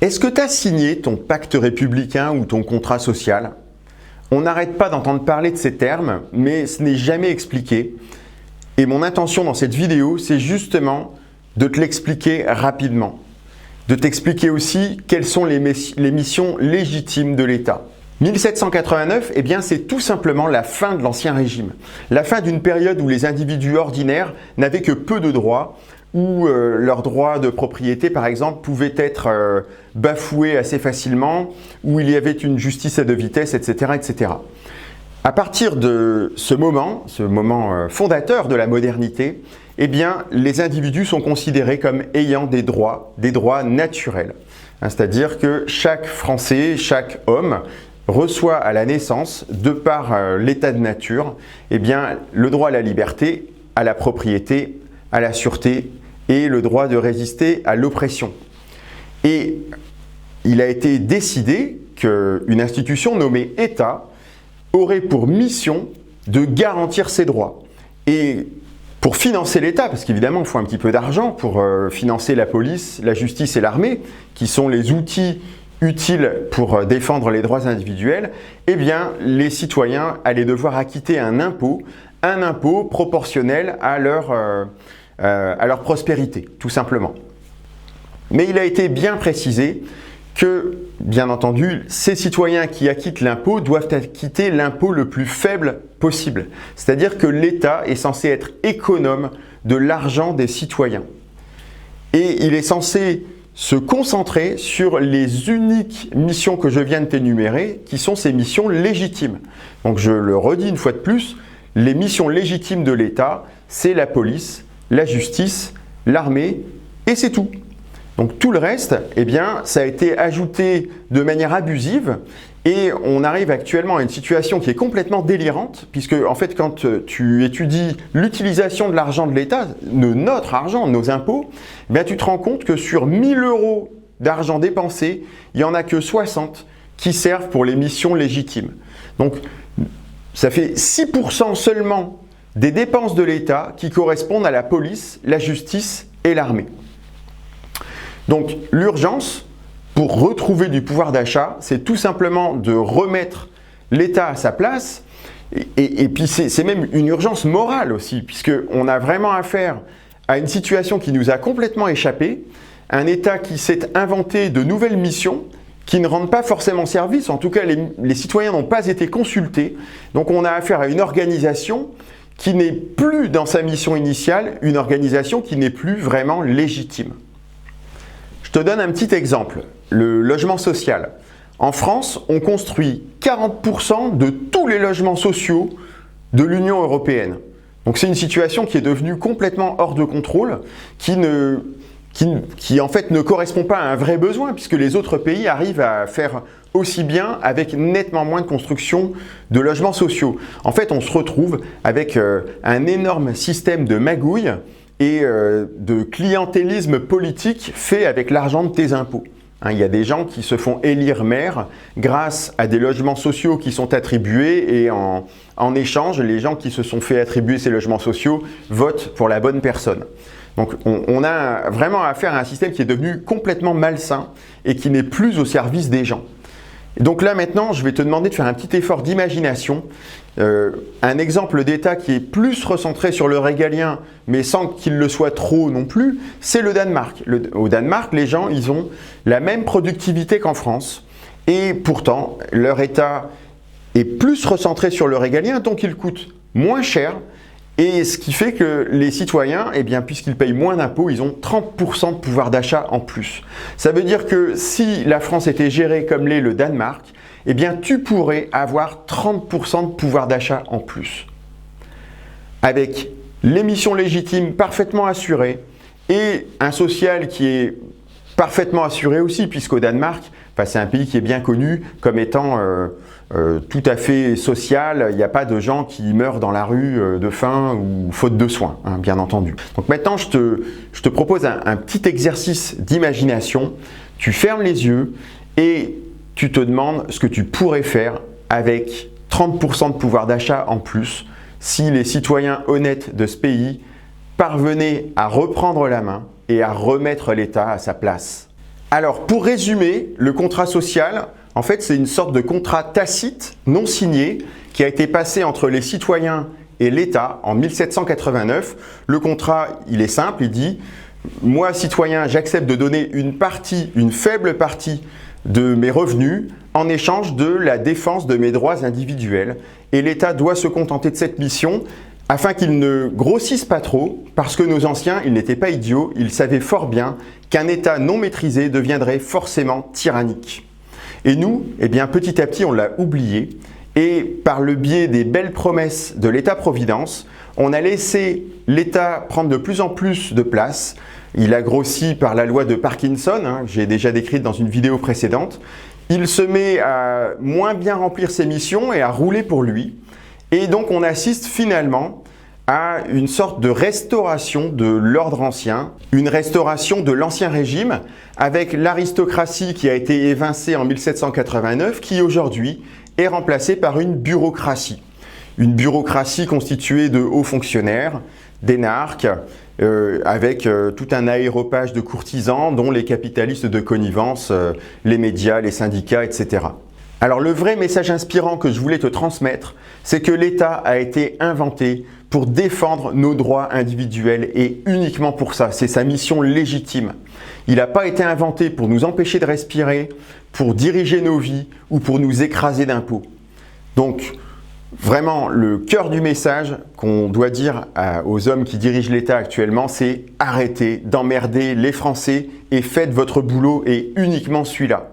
Est-ce que tu as signé ton pacte républicain ou ton contrat social? On n'arrête pas d'entendre parler de ces termes, mais ce n'est jamais expliqué. Et mon intention dans cette vidéo, c'est justement de te l'expliquer rapidement. De t'expliquer aussi quelles sont les missions légitimes de l'État. 1789, eh bien, c'est tout simplement la fin de l'Ancien Régime. La fin d'une période où les individus ordinaires n'avaient que peu de droits, où leurs droits de propriété, par exemple, pouvaient être bafoués assez facilement, où il y avait une justice à deux vitesses, etc., etc. À partir de ce moment fondateur de la modernité, eh bien, les individus sont considérés comme ayant des droits naturels. C'est-à-dire que chaque Français, chaque homme, reçoit à la naissance, de par l'état de nature, eh bien, le droit à la liberté, à la propriété, à la sûreté et le droit de résister à l'oppression. Et il a été décidé qu'une institution nommée État aurait pour mission de garantir ces droits. Et pour financer l'État, parce qu'évidemment il faut un petit peu d'argent pour financer la police, la justice et l'armée, qui sont les outils utiles pour défendre les droits individuels, eh bien les citoyens allaient devoir acquitter un impôt proportionnel à leur prospérité, tout simplement. Mais il a été bien précisé que, bien entendu, ces citoyens qui acquittent l'impôt doivent acquitter l'impôt le plus faible possible. C'est-à-dire que l'État est censé être économe de l'argent des citoyens. Et il est censé se concentrer sur les uniques missions que je viens de t'énumérer, qui sont ces missions légitimes. Donc je le redis une fois de plus, les missions légitimes de l'État, c'est la police, la justice, l'armée, et c'est tout. Donc tout le reste, eh bien, ça a été ajouté de manière abusive et on arrive actuellement à une situation qui est complètement délirante puisque en fait quand tu étudies l'utilisation de l'argent de l'État, de notre argent, de nos impôts, eh bien, tu te rends compte que sur 1000 € d'argent dépensé, il n'y en a que 60 qui servent pour les missions légitimes. Donc ça fait 6% seulement des dépenses de l'État qui correspondent à la police, la justice et l'armée. Donc l'urgence pour retrouver du pouvoir d'achat, c'est tout simplement de remettre l'État à sa place et puis c'est même une urgence morale aussi puisqu'on a vraiment affaire à une situation qui nous a complètement échappé, un État qui s'est inventé de nouvelles missions qui ne rendent pas forcément service, en tout cas les citoyens n'ont pas été consultés, donc on a affaire à une organisation qui n'est plus dans sa mission initiale, une organisation qui n'est plus vraiment légitime. Je te donne un petit exemple, le logement social. En France, on construit 40% de tous les logements sociaux de l'Union européenne. Donc c'est une situation qui est devenue complètement hors de contrôle, qui en fait ne correspond pas à un vrai besoin, puisque les autres pays arrivent à faire aussi bien avec nettement moins de construction de logements sociaux. En fait, on se retrouve avec un énorme système de magouilles et de clientélisme politique fait avec l'argent de tes impôts. Il y a des gens qui se font élire maire grâce à des logements sociaux qui sont attribués et en échange, les gens qui se sont fait attribuer ces logements sociaux votent pour la bonne personne. Donc on a vraiment affaire à un système qui est devenu complètement malsain et qui n'est plus au service des gens. Et donc là maintenant, je vais te demander de faire un petit effort d'imagination. Un exemple d'État qui est plus recentré sur le régalien, mais sans qu'il le soit trop non plus, c'est le Danemark. Au Danemark, les gens, ils ont la même productivité qu'en France. Et pourtant, leur État est plus recentré sur le régalien, donc il coûte moins cher. Et ce qui fait que les citoyens, eh bien, puisqu'ils payent moins d'impôts, ils ont 30% de pouvoir d'achat en plus. Ça veut dire que si la France était gérée comme l'est le Danemark, eh bien, tu pourrais avoir 30% de pouvoir d'achat en plus. Avec les missions légitimes parfaitement assurées et un social qui est parfaitement assuré aussi, puisqu'au Danemark, c'est un pays qui est bien connu comme étant tout à fait social. Il n'y a pas de gens qui meurent dans la rue de faim ou faute de soins, bien entendu. Donc maintenant, je te propose un petit exercice d'imagination. Tu fermes les yeux et tu te demandes ce que tu pourrais faire avec 30% de pouvoir d'achat en plus si les citoyens honnêtes de ce pays parvenaient à reprendre la main et à remettre l'État à sa place. Alors, pour résumer, le contrat social, en fait, c'est une sorte de contrat tacite, non signé, qui a été passé entre les citoyens et l'État en 1789. Le contrat, il est simple, il dit « Moi, citoyen, j'accepte de donner une faible partie de mes revenus en échange de la défense de mes droits individuels. Et l'État doit se contenter de cette mission afin qu'il ne grossisse pas trop, parce que nos anciens, ils n'étaient pas idiots, ils savaient fort bien qu'un État non maîtrisé deviendrait forcément tyrannique. » Et nous, eh bien, petit à petit, on l'a oublié. Et par le biais des belles promesses de l'État-providence, on a laissé l'État prendre de plus en plus de place. Il a grossi par la loi de Parkinson, que j'ai déjà décrite dans une vidéo précédente. Il se met à moins bien remplir ses missions et à rouler pour lui. Et donc on assiste finalement à une sorte de restauration de l'ordre ancien, une restauration de l'ancien régime avec l'aristocratie qui a été évincée en 1789 qui aujourd'hui est remplacée par une bureaucratie. Une bureaucratie constituée de hauts fonctionnaires, d'énarques, avec tout un aéropage de courtisans dont les capitalistes de connivence, les médias, les syndicats, etc. Alors le vrai message inspirant que je voulais te transmettre, c'est que l'État a été inventé pour défendre nos droits individuels et uniquement pour ça. C'est sa mission légitime. Il n'a pas été inventé pour nous empêcher de respirer, pour diriger nos vies ou pour nous écraser d'impôts. Donc, vraiment, le cœur du message qu'on doit dire aux hommes qui dirigent l'État actuellement, c'est arrêtez d'emmerder les Français et faites votre boulot et uniquement celui-là.